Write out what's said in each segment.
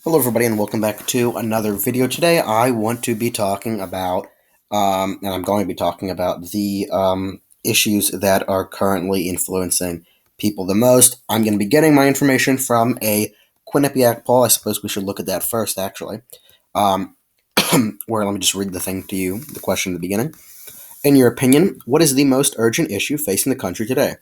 Hello everybody and welcome back to another video. Today I want to be talking about, and I'm going to be talking about the issues that are currently influencing people the most. I'm going to be getting my information from a Quinnipiac poll. I suppose we should look at that first, actually. Um, where let me just read the thing to you, the question at the beginning. In your opinion, what is the most urgent issue facing the country today?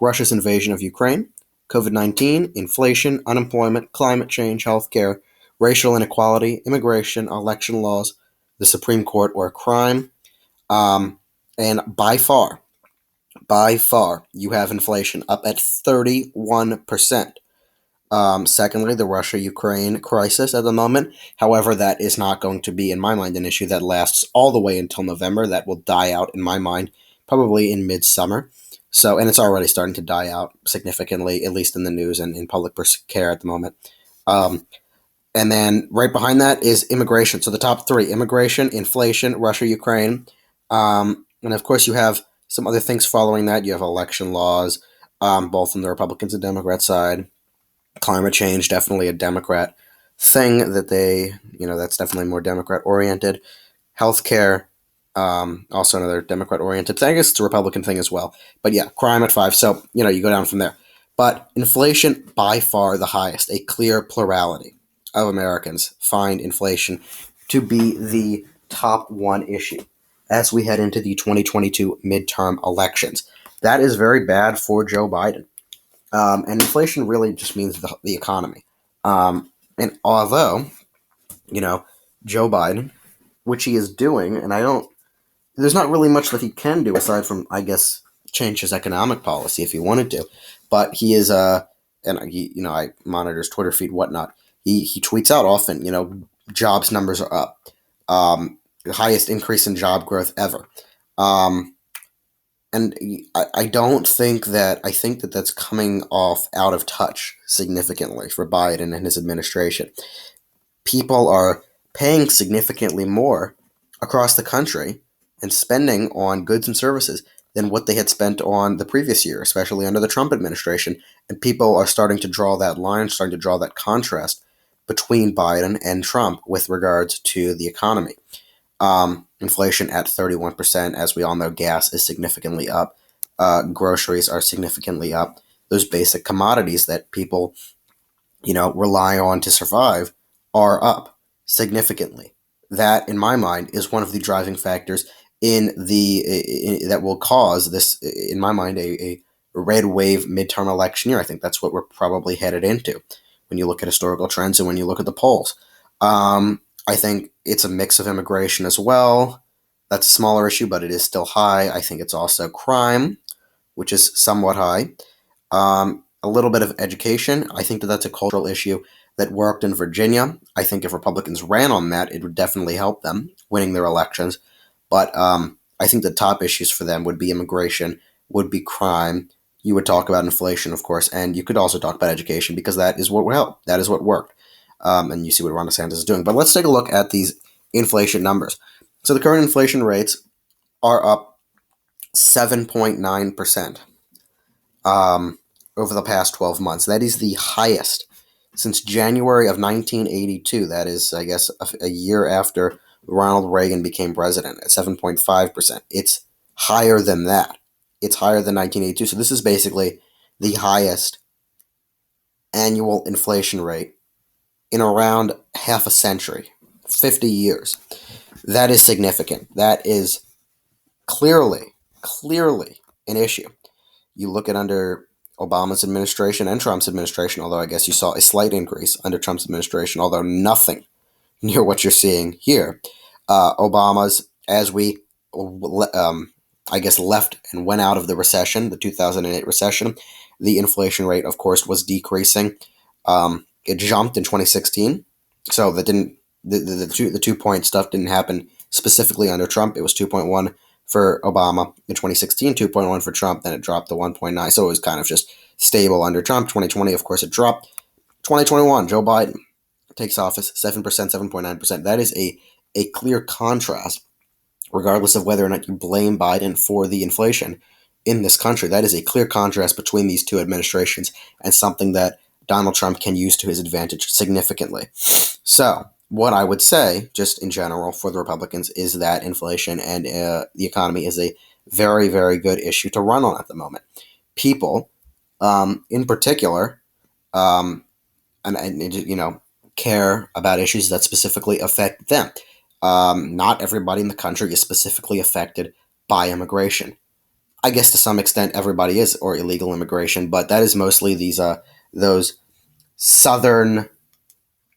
Russia's invasion of Ukraine, COVID-19, inflation, unemployment, climate change, healthcare, racial inequality, immigration, election laws, the Supreme Court, or crime. And by far, you have inflation up at 31%. Secondly, the Russia-Ukraine crisis at the moment. However, that is not going to be, in my mind, an issue that lasts all the way until November. That will die out, in my mind, probably in midsummer. So, and it's already starting to die out significantly, at least in the news and in public care at the moment. And then right behind that is immigration. So the top three: immigration, inflation, Russia, Ukraine. And of course, you have some other things following that. You have election laws, both on the Republicans and Democrat side. Climate change, definitely a Democrat thing that that's definitely more Democrat oriented. Healthcare, also another Democrat oriented thing. I guess it's a Republican thing as well. But yeah, crime at 5. So, you go down from there. But inflation, by far the highest, a clear plurality of Americans find inflation to be the top one issue as we head into the 2022 midterm elections. That is very bad for Joe Biden. And inflation really just means the economy. And although, Joe Biden, which he is doing, and there's not really much that he can do aside from, I guess, change his economic policy if he wanted to. But he is, and he, I monitor his Twitter feed, whatnot. He tweets out often, jobs numbers are up. The highest increase in job growth ever. And I don't think that, I think that that's coming off out of touch significantly for Biden and his administration. People are paying significantly more across the country and spending on goods and services than what they had spent on the previous year, especially under the Trump administration. And people are starting to draw that line, starting to draw that contrast between Biden and Trump with regards to the economy. Inflation at 31%. As we all know, gas is significantly up. Groceries are significantly up. Those basic commodities that people, rely on to survive are up significantly. That, in my mind, is one of the driving factors that will cause this, in my mind, a red wave midterm election year. I think that's what we're probably headed into when you look at historical trends and when you look at the polls. I think it's a mix of immigration as well. That's a smaller issue, but it is still high. I think it's also crime, which is somewhat high. A little bit of education. I think that that's a cultural issue that worked in Virginia. I think if Republicans ran on that, it would definitely help them winning their elections. But I think the top issues for them would be immigration, would be crime. You would talk about inflation, of course, and you could also talk about education because that is what will help. That is what worked. And you see what Ron DeSantis is doing. But let's take a look at these inflation numbers. So the current inflation rates are up 7.9% over the past 12 months. That is the highest since January of 1982. That is, I guess, a year after Ronald Reagan became president at 7.5%. It's higher than that. It's higher than 1982. So this is basically the highest annual inflation rate in around half a century, 50 years. That is significant. That is clearly an issue. You look at under Obama's administration and Trump's administration, although I guess you saw a slight increase under Trump's administration, although nothing near what you're seeing here. Obama's, as we, left and went out of the recession, the 2008 recession, the inflation rate, of course, was decreasing. It jumped in 2016, so that didn't the 2-point stuff didn't happen specifically under Trump. It was 2.1 for Obama in 2016, 2.1 for Trump. Then it dropped to 1.9, so it was kind of just stable under Trump. 2020, of course, it dropped. 2021, Joe Biden takes office, 7%, 7.9%. That is a clear contrast, regardless of whether or not you blame Biden for the inflation in this country. That is a clear contrast between these two administrations and something that Donald Trump can use to his advantage significantly. So what I would say, just in general for the Republicans, is that inflation and the economy is a very, very good issue to run on at the moment. People, in particular, and care about issues that specifically affect them. Not everybody in the country is specifically affected by immigration. I guess to some extent everybody is, or illegal immigration, but that is mostly those southern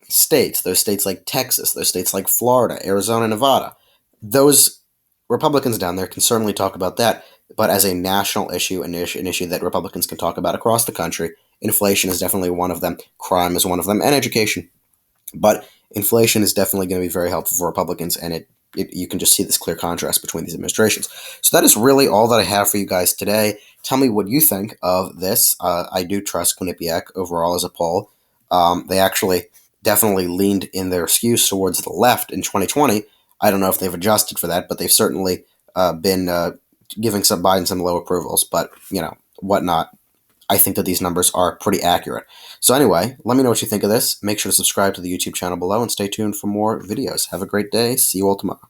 states, those states like Texas, those states like Florida, Arizona, Nevada. Those Republicans down there can certainly talk about that, but as a national issue, an issue that Republicans can talk about across the country, inflation is definitely one of them, crime is one of them, and education. But inflation is definitely going to be very helpful for Republicans, and you can just see this clear contrast between these administrations. So that is really all that I have for you guys today. Tell me what you think of this. I do trust Quinnipiac overall as a poll. They actually definitely leaned in their skews towards the left in 2020. I don't know if they've adjusted for that, but they've certainly been giving some Biden some low approvals. But whatnot. I think that these numbers are pretty accurate. So anyway, let me know what you think of this. Make sure to subscribe to the YouTube channel below and stay tuned for more videos. Have a great day. See you all tomorrow.